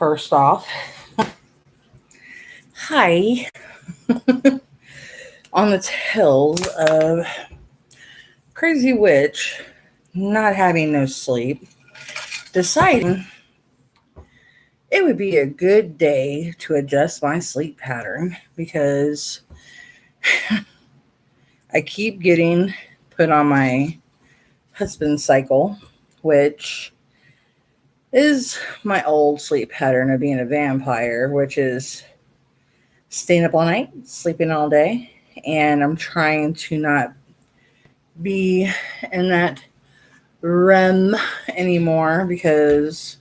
First off, hi. On the tails of Crazy Witch not having no sleep, deciding it would be a good day to adjust my sleep pattern because I keep getting put on my husband's cycle, which is my old sleep pattern of being a vampire, which is staying up all night, sleeping all day, and I'm trying to not be in that REM anymore because,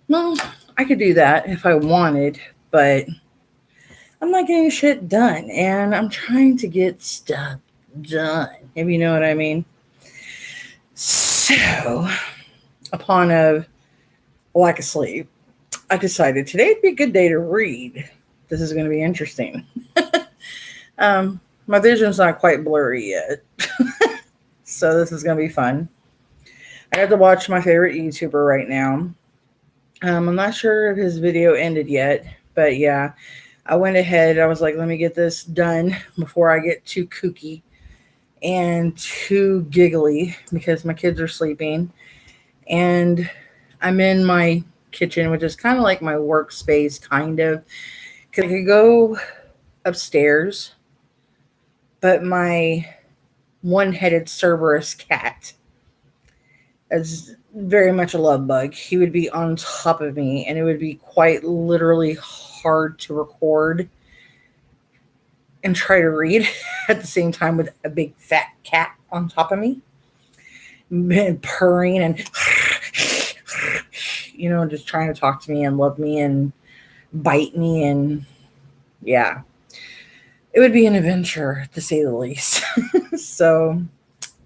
well, I could do that if I wanted, but I'm not getting shit done, and I'm trying to get stuff done, if you know what I mean. So, upon a lack of sleep, I decided today'd be a good day to read. This is going to be interesting. My vision's not quite blurry yet, so this is going to be fun. I have to watch my favorite YouTuber right now. I'm not sure if his video ended yet, but yeah, I went ahead. I was like, let me get this done before I get too kooky and too giggly because my kids are sleeping. And I'm in my kitchen, which is kind of like my workspace, kind of. Because I could go upstairs, but my one-headed Cerberus cat is very much a love bug. He would be on top of me, and it would be quite literally hard to record and try to read at the same time with a big fat cat on top of me, and purring and just trying to talk to me and love me and bite me, and yeah, it would be an adventure to say the least. So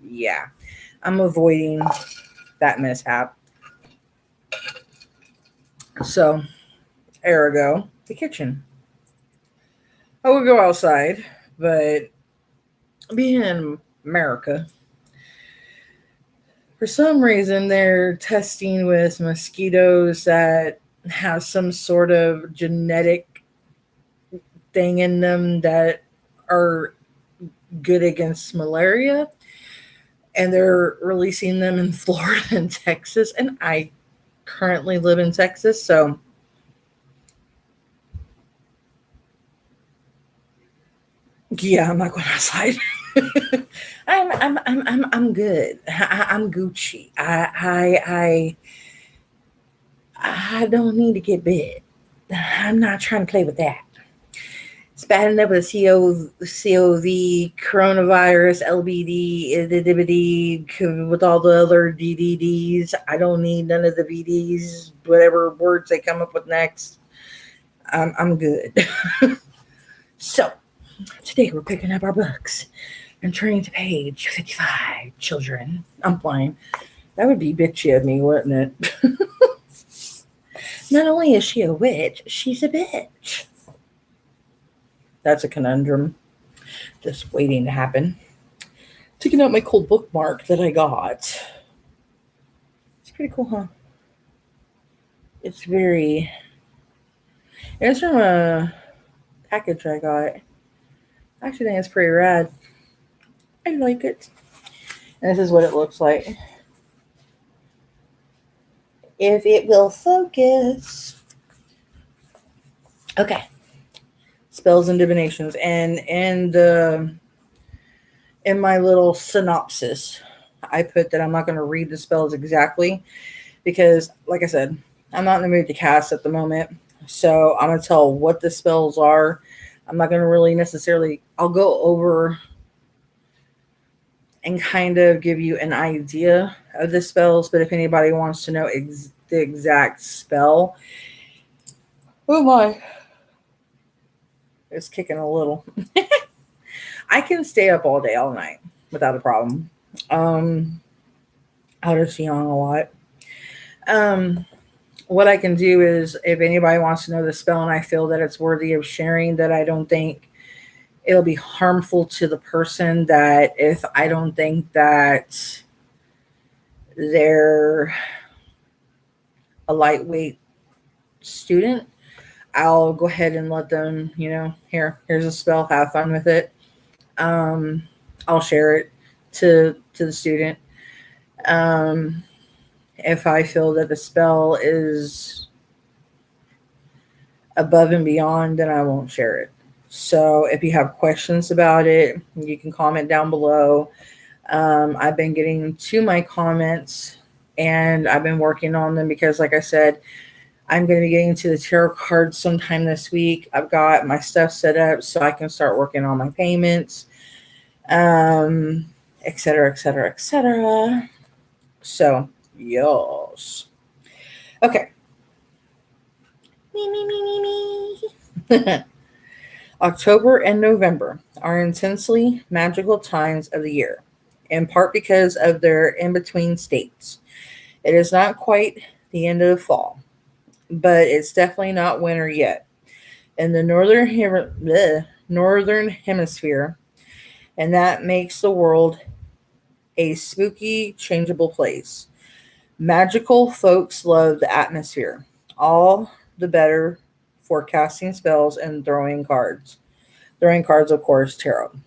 yeah, I'm avoiding that mishap. So, ergo, the kitchen. I would go outside, but being in America, for some reason, they're testing with mosquitoes that have some sort of genetic thing in them that are good against malaria. And they're releasing them in Florida and Texas. And I currently live in Texas, so yeah, I'm not going outside. I'm good. I'm Gucci. I don't need to get bit. I'm not trying to play with that. It's bad enough with COV, coronavirus, LBD, with all the other DDDs. I don't need none of the VDs, whatever words they come up with next. I'm good. So, today we're picking up our books and turning to page 55, children. I'm playing. That would be bitchy of me, wouldn't it? Not only is she a witch, she's a bitch. That's a conundrum just waiting to happen. Taking out my cool bookmark that I got. It's pretty cool, huh? It's from a package I got. I actually think it's pretty rad. I like it. And this is what it looks like. If it will focus. Okay. Spells and divinations. And in my little synopsis, I put that I'm not going to read the spells exactly because, like I said, I'm not in the mood to cast at the moment. So I'm going to tell what the spells are. I'm not going to really necessarily, I'll go over and kind of give you an idea of the spells. But if anybody wants to know the exact spell, oh my, it's kicking a little. I can stay up all day, all night without a problem. I'll just yawn a lot. What I can do is, if anybody wants to know the spell and I feel that it's worthy of sharing, that I don't think it'll be harmful to the person, that if I don't think that they're a lightweight student, I'll go ahead and let them, here's a spell, have fun with it. Um, I'll share it to the student. Um, if I feel that the spell is above and beyond, then I won't share it. So if you have questions about it, you can comment down below. I've been getting to my comments and I've been working on them because, like I said, I'm going to be getting to the tarot cards sometime this week. I've got my stuff set up so I can start working on my payments, et cetera, et cetera, et cetera. So, yes. Okay. Me. October and November are intensely magical times of the year, in part because of their in between states. It is not quite the end of the fall, but it's definitely not winter yet. In the northern hemisphere, and that makes the world a spooky, changeable place. Magical folks love the atmosphere, all the better for casting spells and throwing cards. Throwing cards, of course, tarot.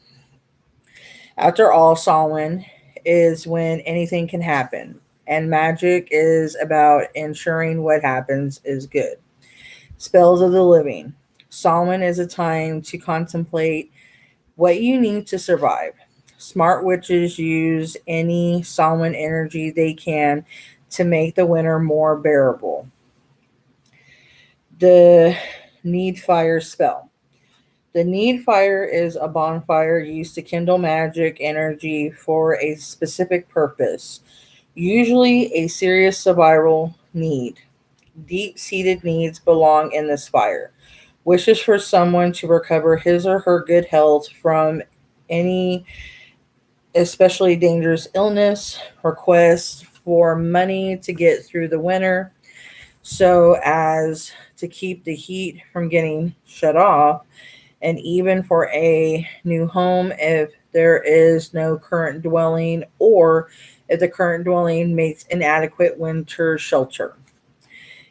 After all, Samhain is when anything can happen, and magic is about ensuring what happens is good. Spells of the living. Samhain is a time to contemplate what you need to survive. Smart witches use any Samhain energy they can to make the winter more bearable. The Need Fire spell. The Need Fire is a bonfire used to kindle magic energy for a specific purpose, usually a serious survival need. Deep seated needs belong in this fire. Wishes for someone to recover his or her good health from any especially dangerous illness, requests for money to get through the winter so as to keep the heat from getting shut off, and even for a new home if there is no current dwelling or if the current dwelling makes inadequate winter shelter.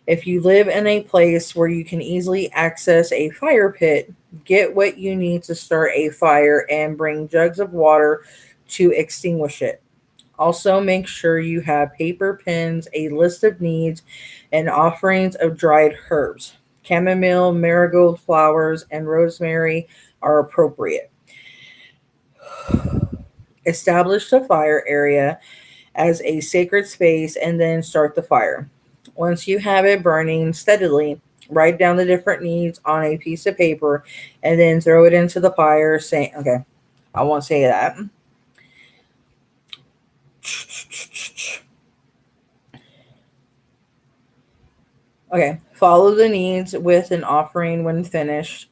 If you live in a place where you can easily access a fire pit, get what you need to start a fire and bring jugs of water to extinguish it. Also, make sure you have paper, pens, a list of needs, and offerings of dried herbs. Chamomile, marigold flowers, and rosemary are appropriate. Establish the fire area as a sacred space and then start the fire. Once you have it burning steadily, write down the different needs on a piece of paper and then throw it into the fire, saying, okay, I won't say that. Okay, follow the needs with an offering when finished.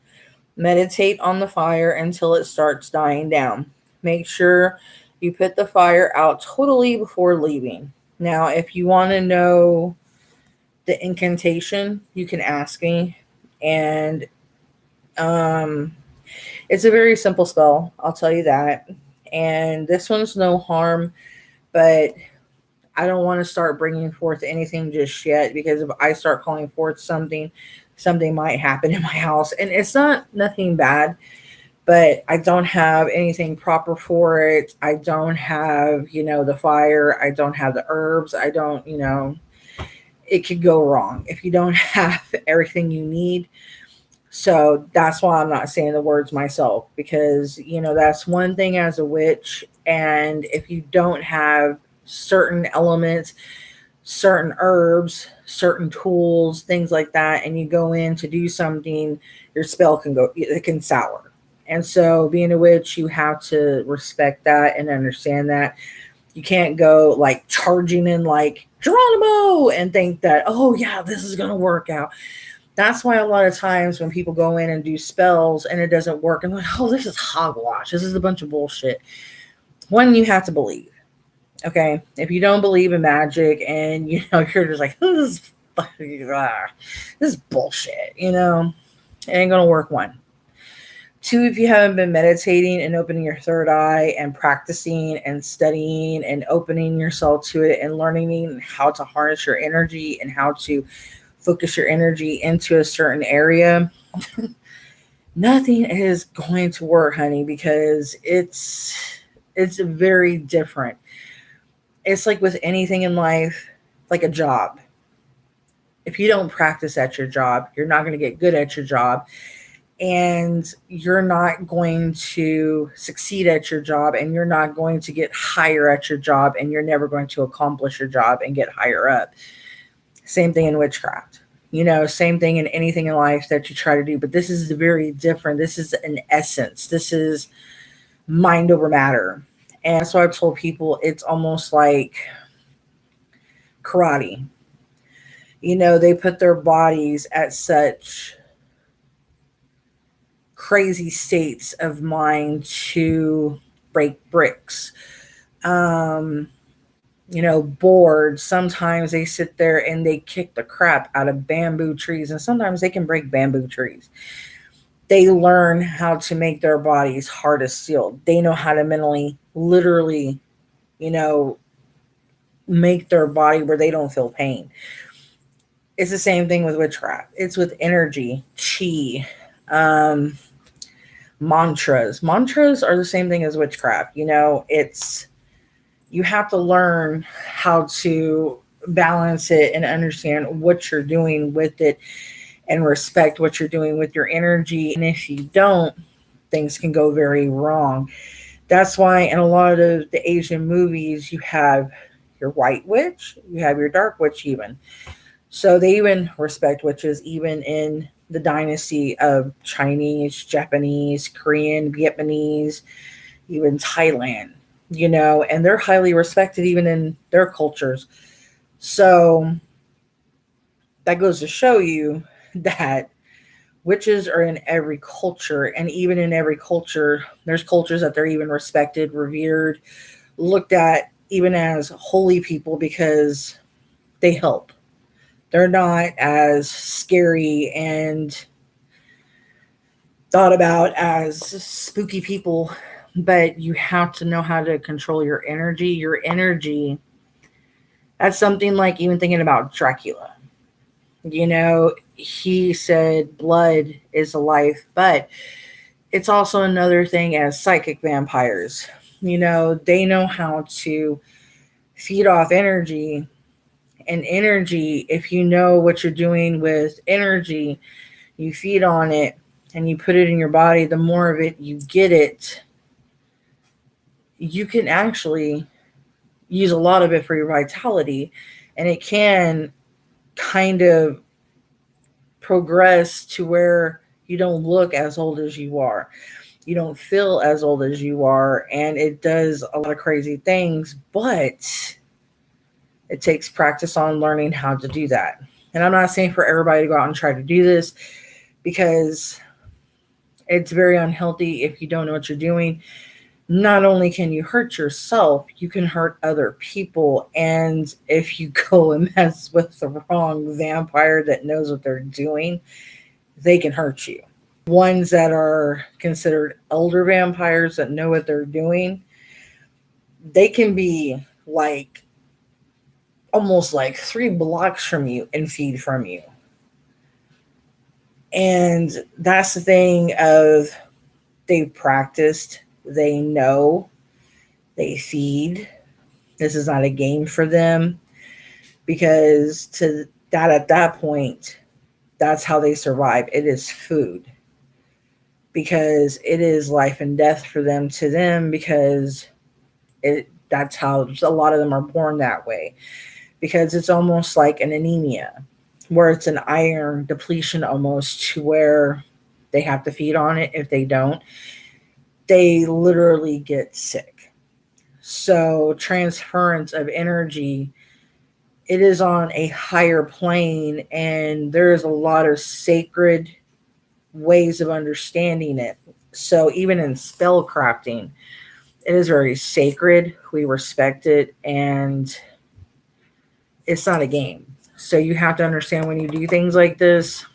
Meditate on the fire until it starts dying down. Make sure you put the fire out totally before leaving. Now, if you want to know the incantation, you can ask me. And it's a very simple spell, I'll tell you that. And this one's no harm, but I don't want to start bringing forth anything just yet because if I start calling forth something, something might happen in my house. And it's not nothing bad, but I don't have anything proper for it. I don't have, the fire. I don't have the herbs. I don't, it could go wrong if you don't have everything you need. So that's why I'm not saying the words myself because, that's one thing as a witch. And if you don't have certain elements, certain herbs, certain tools, things like that, and you go in to do something, your spell it can sour. And so being a witch, you have to respect that and understand that. You can't go like charging in like Geronimo and think that, oh yeah, this is going to work out. That's why a lot of times when people go in and do spells and it doesn't work, and like, oh, this is hogwash. This is a bunch of bullshit. One, you have to believe. Okay, if you don't believe in magic and you're just like this is bullshit, it ain't gonna work. One, two, if you haven't been meditating and opening your third eye and practicing and studying and opening yourself to it and learning how to harness your energy and how to focus your energy into a certain area, nothing is going to work, honey, because it's very different. It's like with anything in life, like a job. If you don't practice at your job, you're not going to get good at your job, and you're not going to succeed at your job, and you're not going to get higher at your job, and you're never going to accomplish your job and get higher up. Same thing in witchcraft. Same thing in anything in life that you try to do, but this is very different. This is an essence. This is mind over matter. And that's why I've told people it's almost like karate. They put their bodies at such crazy states of mind to break bricks. Boards. Sometimes they sit there and they kick the crap out of bamboo trees, and sometimes they can break bamboo trees. They learn how to make their bodies hard as steel. They know how to mentally, literally, make their body where they don't feel pain. It's the same thing with witchcraft. It's with energy, chi, mantras. Mantras are the same thing as witchcraft. It's, you have to learn how to balance it and understand what you're doing with it and respect what you're doing with your energy. And if you don't, things can go very wrong. That's why in a lot of the Asian movies, you have your white witch, you have your dark witch even. So they even respect witches even in the dynasty of Chinese, Japanese, Korean, Vietnamese, even Thailand, and they're highly respected even in their cultures. So that goes to show you that witches are in every culture, and even in every culture, there's cultures that they're even respected, revered, looked at even as holy people because they help. They're not as scary and thought about as spooky people, but you have to know how to control your energy. Your energy, that's something like even thinking about Dracula. He said blood is a life, but it's also another thing as psychic vampires. They know how to feed off energy. And energy, if you know what you're doing with energy, you feed on it and you put it in your body, the more of it you get it, you can actually use a lot of it for your vitality, and it can kind of progress to where you don't look as old as you are. You don't feel as old as you are, and it does a lot of crazy things, but it takes practice on learning how to do that. And I'm not saying for everybody to go out and try to do this, because it's very unhealthy if you don't know what you're doing. Not only can you hurt yourself, you can hurt other people. And if you go and mess with the wrong vampire that knows what they're doing, they can hurt you. Ones that are considered elder vampires that know what they're doing, they can be like almost like 3 blocks from you and feed from you. And that's the thing of, they've practiced, they know, they feed. This is not a game for them, because to that, at that point, that's how they survive. It is food, because it is life and death for them, to them, because that's how a lot of them are born that way, because it's almost like an anemia, where it's an iron depletion almost, to where they have to feed on it. If they don't, they literally get sick. So transference of energy, it is on a higher plane, and there is a lot of sacred ways of understanding it. So even in spell crafting, it is very sacred. We respect it, and it's not a game. So you have to understand, when you do things like this,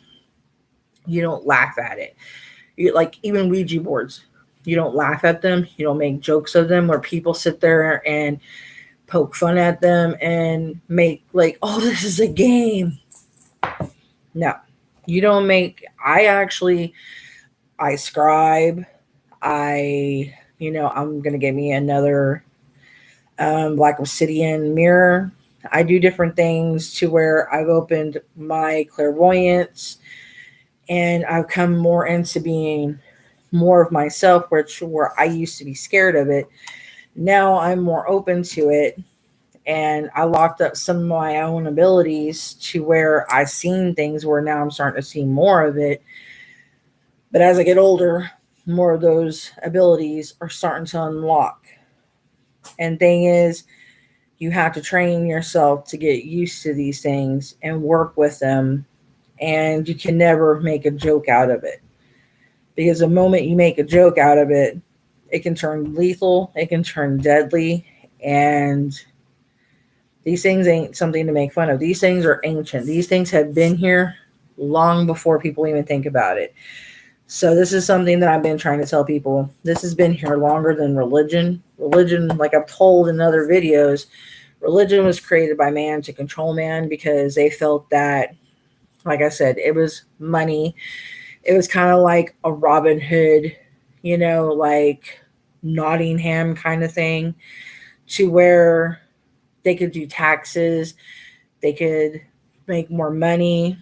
you don't laugh at it. Like even Ouija boards, you don't laugh at them. You don't make jokes of them, where people sit there and poke fun at them and make like, oh, this is a game. No, you don't make. I scribe. I'm gonna get me another black obsidian mirror. I do different things to where I've opened my clairvoyance and I've come more into being more of myself, which where I used to be scared of it. Now I'm more open to it, and I locked up some of my own abilities to where I've seen things where now I'm starting to see more of it. But as I get older, more of those abilities are starting to unlock. And thing is, you have to train yourself to get used to these things and work with them. And you can never make a joke out of it. Because the moment you make a joke out of it, it can turn lethal, it can turn deadly, and these things ain't something to make fun of. These things are ancient. These things have been here long before people even think about it. So this is something that I've been trying to tell people. This has been here longer than religion. Religion, like I've told in other videos, religion was created by man to control man because they felt that, like I said, it was money. It was kind of like a Robin Hood, like Nottingham kind of thing, to where they could do taxes, they could make more money,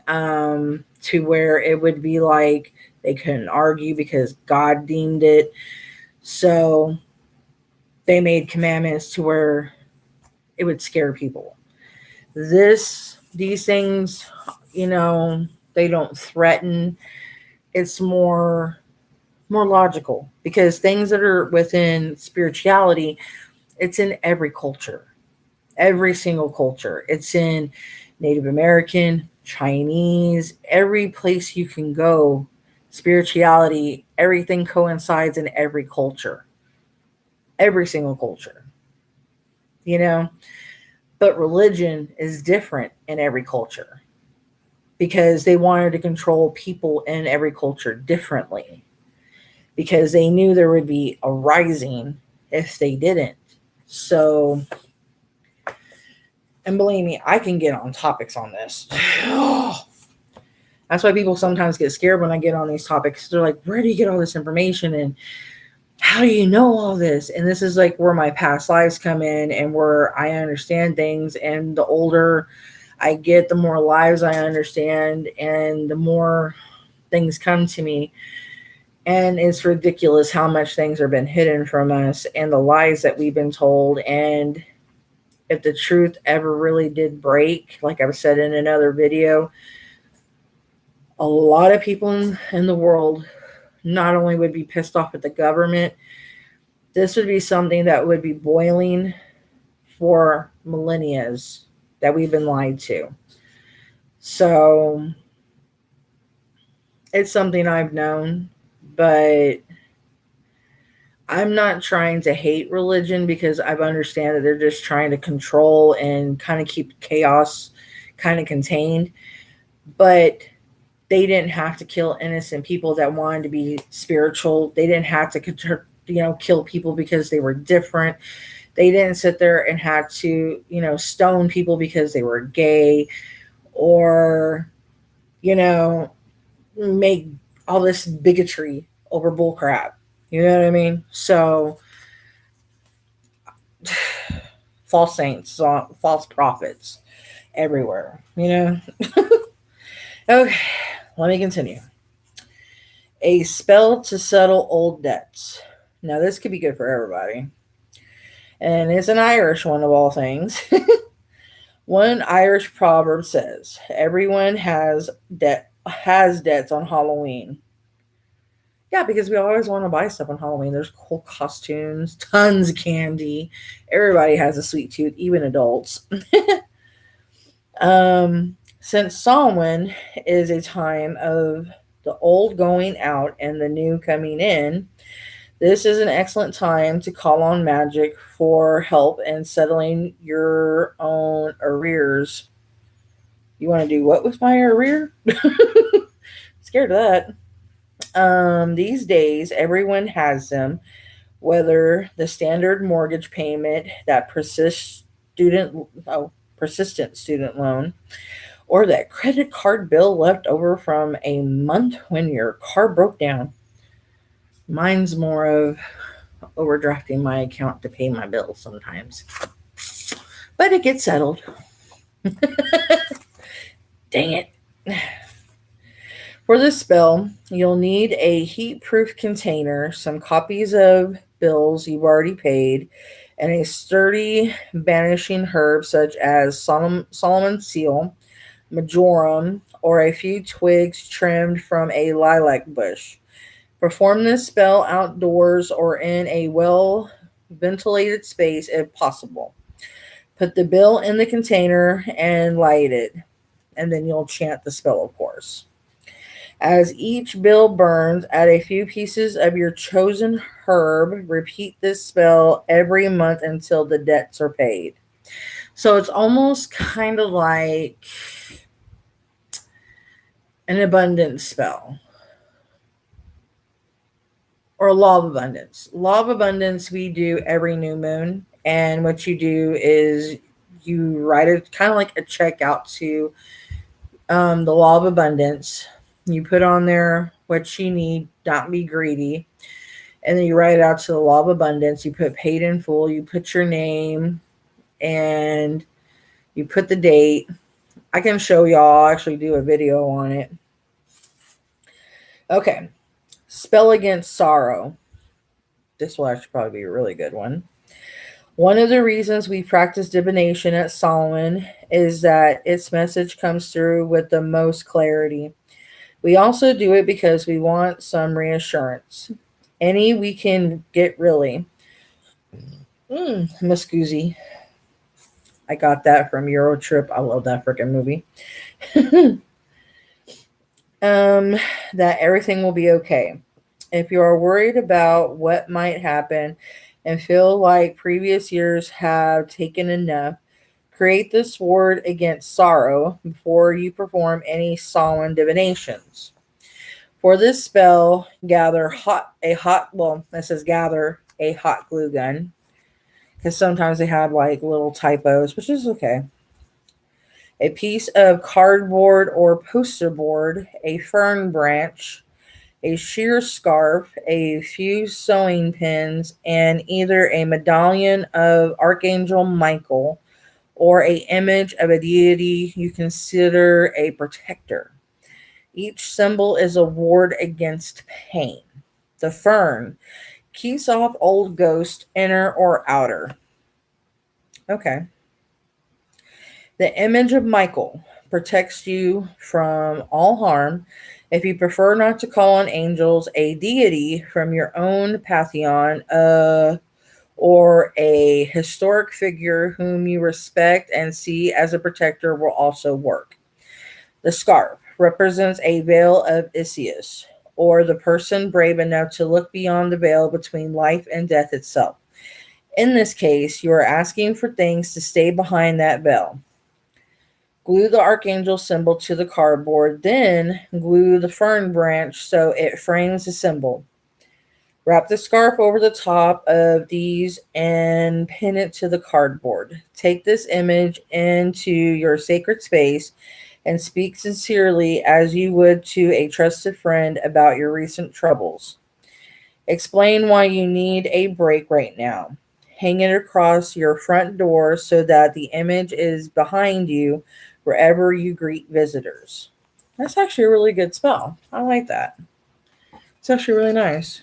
to where it would be like they couldn't argue because God deemed it. So they made commandments to where it would scare people. These things, they don't threaten. It's more logical because things that are within spirituality, it's in every culture, every single culture. It's in Native American, Chinese, every place you can go. Spirituality, everything coincides in every culture, every single culture, you know. But religion is different in every culture because they wanted to control people in every culture differently because they knew there would be a rising if they didn't. So, and believe me, I can get on topics on this. That's why people sometimes get scared when I get on these topics. They're like, where do you get all this information? And how do you know all this? And this is like where my past lives come in and where I understand things. And the older I get, the more lives I understand and the more things come to me. And it's ridiculous how much things have been hidden from us and the lies that we've been told. And if the truth ever really did break, like I've said in another video, a lot of people in the world not only would be pissed off at the government, this would be something that would be boiling for millennia that we've been lied to. So it's something I've known, but I'm not trying to hate religion because I understand that they're just trying to control and kind of keep chaos kind of contained. But they didn't have to kill innocent people that wanted to be spiritual. They didn't have to, kill people because they were different. They didn't sit there and had to, stone people because they were gay or, make all this bigotry over bullcrap. You know what I mean? So, false saints, false prophets everywhere, Okay, let me continue. A spell to settle old debts. Now, this could be good for everybody. And it's an Irish one of all things. One Irish proverb says, everyone has debts on Halloween. Yeah, because we always want to buy stuff on Halloween. There's cool costumes, tons of candy. Everybody has a sweet tooth, even adults. Since Samhain is a time of the old going out and the new coming in, this is an excellent time to call on magic for help in settling your own arrears. You want to do what with my arrear? Scared of that. These days, everyone has them, whether the standard mortgage payment, that persistent student loan, or that credit card bill left over from a month when your car broke down. Mine's more of overdrafting my account to pay my bills sometimes, but it gets settled. Dang it. For this spell, you'll need a heat-proof container, some copies of bills you've already paid, and a sturdy banishing herb such as Solomon's seal, majoram, or a few twigs trimmed from a lilac bush. Perform this spell outdoors or in a well ventilated space if possible. Put the bill in the container and light it, and then you'll chant the spell, of course. As each bill burns, add a few pieces of your chosen herb. Repeat this spell every month until the debts are paid. So it's almost kind of like an abundance spell or a law of abundance. Law of abundance we do every new moon. And what you do is you write it kind of like a check out to the law of abundance. You put on there what you need, not be greedy. And then you write it out to the law of abundance. You put paid in full. You put your name and you put the date. I can show y'all. I'll actually do a video on it. Okay. Spell against sorrow. This will actually probably be a really good one. One of the reasons we practice divination at Samhain is that its message comes through with the most clarity. We also do it because we want some reassurance. Any we can get, really. Muscoozy. I got that from Euro Trip. I love that freaking movie. That everything will be okay. If you are worried about what might happen and feel like previous years have taken enough, create this word against sorrow before you perform any solemn divinations. For this spell, gather a hot glue gun, because sometimes they have like little typos, which is okay. A piece of cardboard or poster board, a fern branch, a sheer scarf, a few sewing pins, and either a medallion of Archangel Michael or a image of a deity you consider a protector. Each symbol is a ward against pain. The fern keeps off old ghosts, inner or outer. Okay. The image of Michael protects you from all harm. If you prefer not to call on angels, a deity from your own pantheon, or a historic figure whom you respect and see as a protector will also work. The scarf represents a veil of Isius, or the person brave enough to look beyond the veil between life and death itself. In this case, you are asking for things to stay behind that veil. Glue the archangel symbol to the cardboard, then glue the fern branch so it frames the symbol. Wrap the scarf over the top of these and pin it to the cardboard. Take this image into your sacred space and speak sincerely as you would to a trusted friend about your recent troubles. Explain why you need a break right now. Hang it across your front door so that the image is behind you wherever you greet visitors. That's actually a really good spell. I like that. It's actually really nice.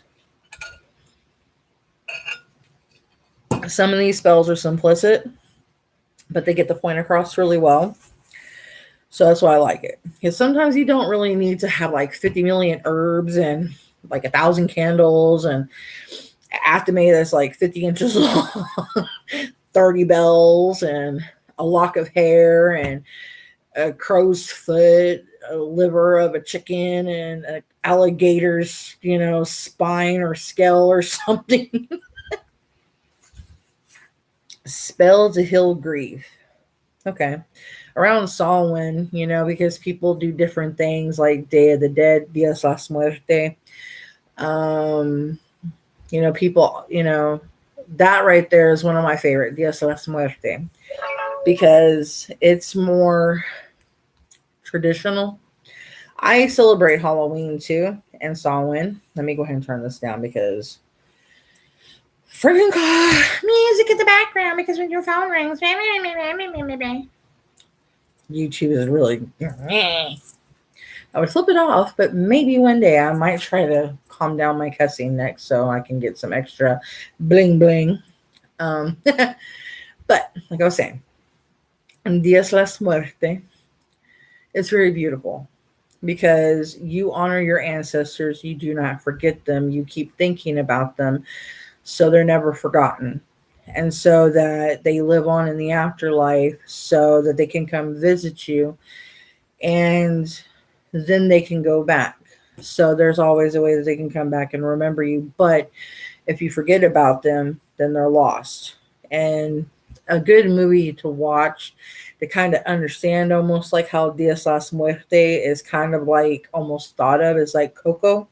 Some of these spells are simplistic, but they get the point across really well. So that's why I like it. Because sometimes you don't really need to have like 50 million herbs and like 1,000 candles and athame that's like 50 inches long, 30 bells and a lock of hair and a crow's foot, a liver of a chicken and an alligator's, spine or skull or something. Spell to heal grief. Okay. Around Samhain, because people do different things like Day of the Dead, Dias las Muerte. People, that right there is one of my favorite, Dias las Muerte, because it's more traditional. I celebrate Halloween too and Samhain. Let me go ahead and turn this down because freaking music in the background because when your phone rings, YouTube is really. I would flip it off, but maybe one day I might try to calm down my cussing next so I can get some extra bling bling. But like I was saying, Dias las Muerte, it's very beautiful because you honor your ancestors. You do not forget them. You keep thinking about them so they're never forgotten. And so that they live on in the afterlife so that they can come visit you and then they can go back. So there's always a way that they can come back and remember you. But if you forget about them, then they're lost. And a good movie to watch to kind of understand almost like how Dias las Muerte is kind of like almost thought of is like Coco.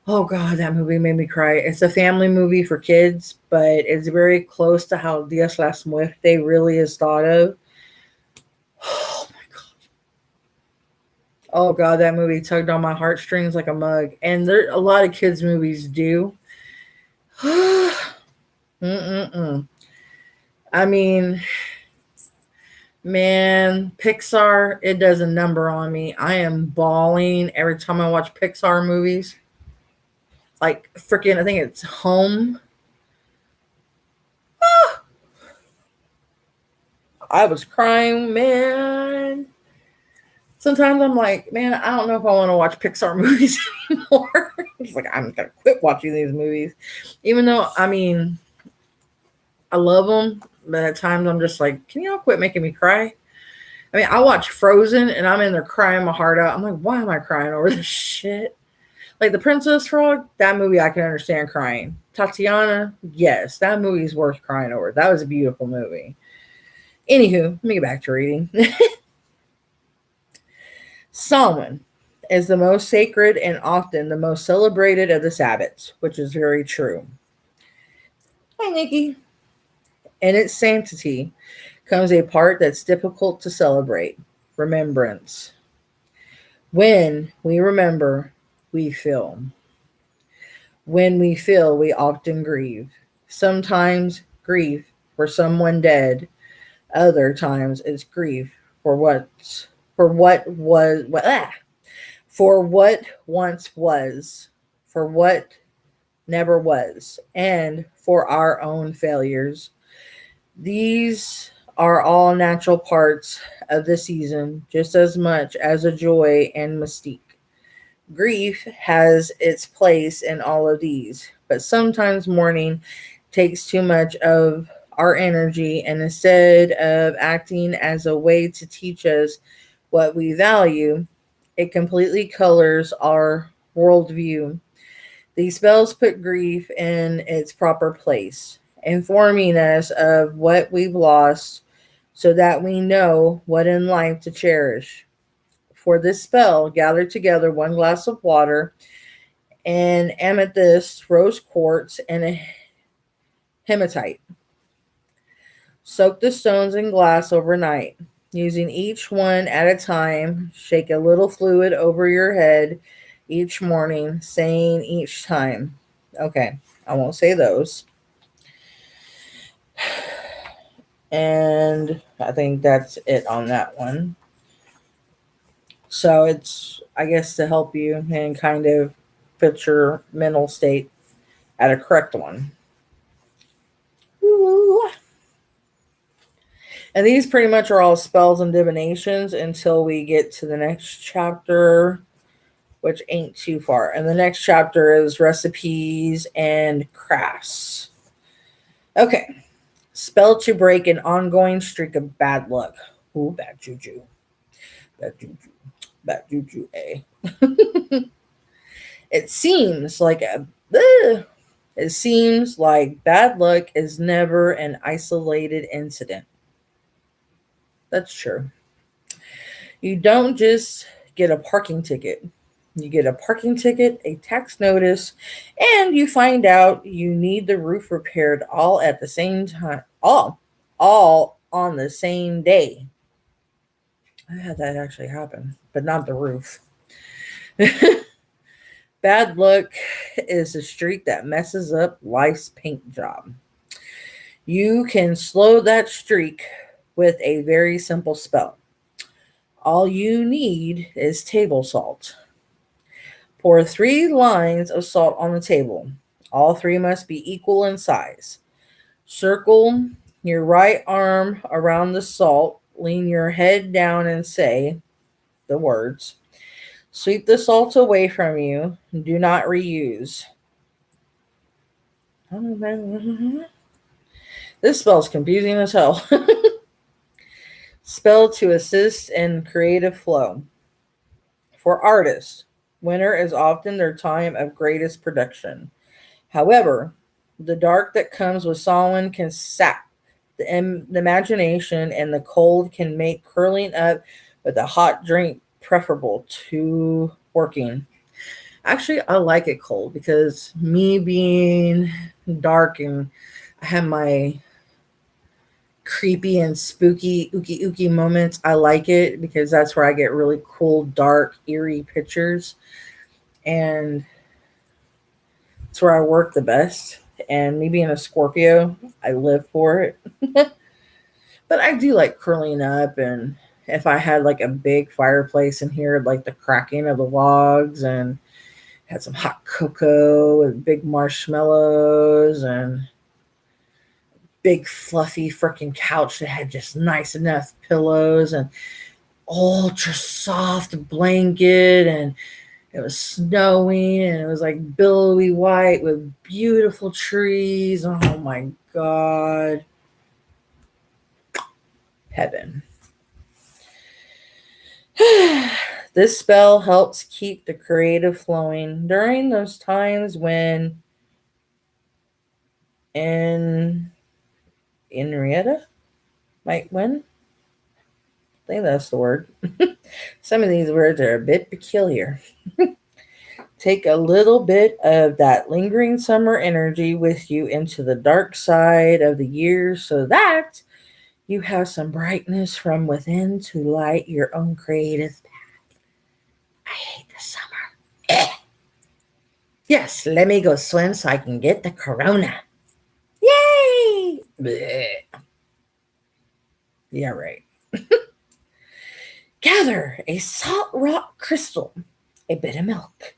Oh God, that movie made me cry. It's a family movie for kids, but it's very close to how Dias las Muerte really is thought of. Oh my God. Oh God, that movie tugged on my heartstrings like a mug. And there a lot of kids' movies do. Mm-mm-mm. I mean, man, Pixar, it does a number on me. I am bawling every time I watch Pixar movies. Like freaking, I think it's Home. I was crying, man. Sometimes I'm like, man, I don't know if I want to watch Pixar movies anymore. It's like I'm gonna quit watching these movies, even though I mean I love them, but at times I'm just like, can y'all quit making me cry? I mean, I watch Frozen and I'm in there crying my heart out. I'm like, why am I crying over this shit? Like the Princess Frog, that movie I can understand crying. Tatiana, yes, that movie is worth crying over. That was a beautiful movie. Anywho, let me get back to reading. Samhain is the most sacred and often the most celebrated of the Sabbats, which is very true. Hi, Nikki. In its sanctity comes a part that's difficult to celebrate: remembrance. When we remember, we feel. When we feel, we often grieve. Sometimes grief for someone dead. Other times it's grief for what was for what once was, for what never was, and for our own failures. These are all natural parts of the season, just as much as a joy and mystique. Grief has its place in all of these, but sometimes mourning takes too much of our energy, and instead of acting as a way to teach us what we value, it completely colors our worldview. These spells put grief in its proper place, informing us of what we've lost so that we know what in life to cherish. For this spell, gather together 1 glass of water, an amethyst, rose quartz, and a hematite. Soak the stones in glass overnight. Using each one at a time, shake a little fluid over your head each morning, saying each time. Okay, I won't say those. And I think that's it on that one. So it's, I guess, to help you and kind of put your mental state at a correct one. Ooh. And these pretty much are all spells and divinations until we get to the next chapter, which ain't too far. And the next chapter is recipes and crafts. Okay. Spell to break an ongoing streak of bad luck. Ooh, bad juju. Bad juju. Bad juju, eh? It seems like it seems like bad luck is never an isolated incident. That's true. You don't just get a parking ticket. You get a parking ticket, a tax notice, and you find out you need the roof repaired all at the same time. All on the same day. I had that actually happen. but not the roof. Bad luck is a streak that messes up life's paint job. You can slow that streak with a very simple spell. All you need is table salt. Pour 3 lines of salt on the table. All 3 must be equal in size. Circle your right arm around the salt. Lean your head down and say the words. Sweep the salt away from you. Do not reuse. This spell's confusing as hell. Spell to assist in creative flow. For artists, winter is often their time of greatest production. However, the dark that comes with Samhain can sap the imagination, and the cold can make curling up with a hot drink preferable to working. Actually, I like it cold because me being dark and I have my creepy and spooky ooky moments. I like it because that's where I get really cool, dark, eerie pictures. And it's where I work the best. And me being a Scorpio, I live for it. But I do like curling up, and if I had like a big fireplace in here, like the cracking of the logs, and had some hot cocoa and big marshmallows and big fluffy freaking couch that had just nice enough pillows and ultra soft blanket, and it was snowing and it was like billowy white with beautiful trees. Oh my God. Heaven. This spell helps keep the creative flowing during those times when Henrietta might win. I think that's the word. Some of these words are a bit peculiar. Take a little bit of that lingering summer energy with you into the dark side of the year so that you have some brightness from within to light your own creative path. I hate the summer. Yes, let me go swim so I can get the corona. Yay! Blech. Yeah, right. Gather a salt rock crystal, a bit of milk,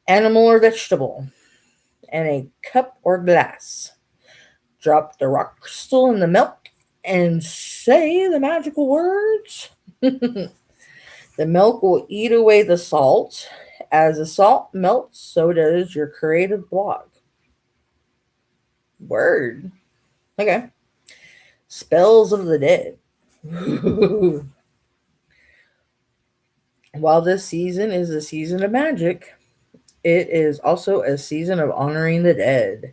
animal or vegetable, and a cup or glass. Drop the rock crystal in the milk and say the magical words. The milk will eat away the salt. As the salt melts, so does your creative block. Word. Okay. Spells of the dead. While this season is a season of magic, it is also a season of honoring the dead.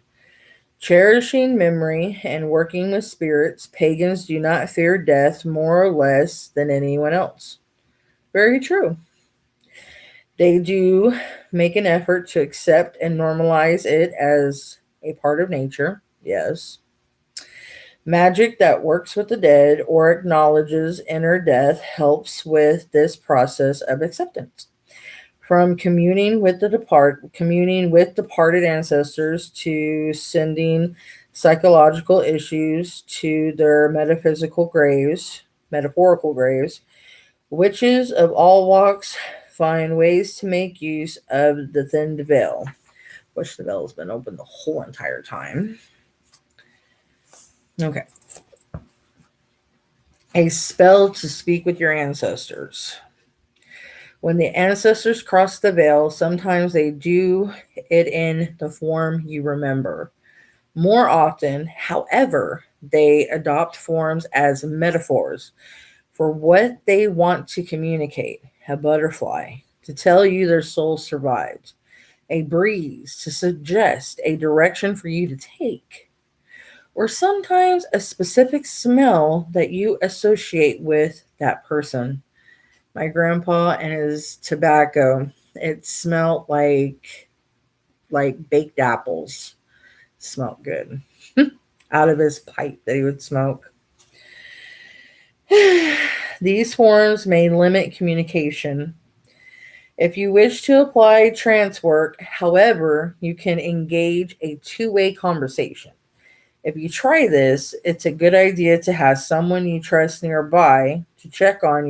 Cherishing memory and working with spirits, pagans do not fear death more or less than anyone else. Very true. They do make an effort to accept and normalize it as a part of nature. Yes. Magic that works with the dead or acknowledges inner death helps with this process of acceptance. From communing with departed ancestors to sending psychological issues to their metaphorical graves, witches of all walks find ways to make use of the thinned veil, which the veil has been open the whole entire time. Okay. A spell to speak with your ancestors. When the ancestors cross the veil, sometimes they do it in the form you remember. More often, however, they adopt forms as metaphors for what they want to communicate. A butterfly to tell you their soul survived. A breeze to suggest a direction for you to take. Or sometimes a specific smell that you associate with that person. My grandpa and his tobacco, it smelled like baked apples. Smelled good. Out of his pipe that he would smoke. These forms may limit communication. If you wish to apply trance work, however, you can engage a two-way conversation. If you try this, it's a good idea to have someone you trust nearby to check on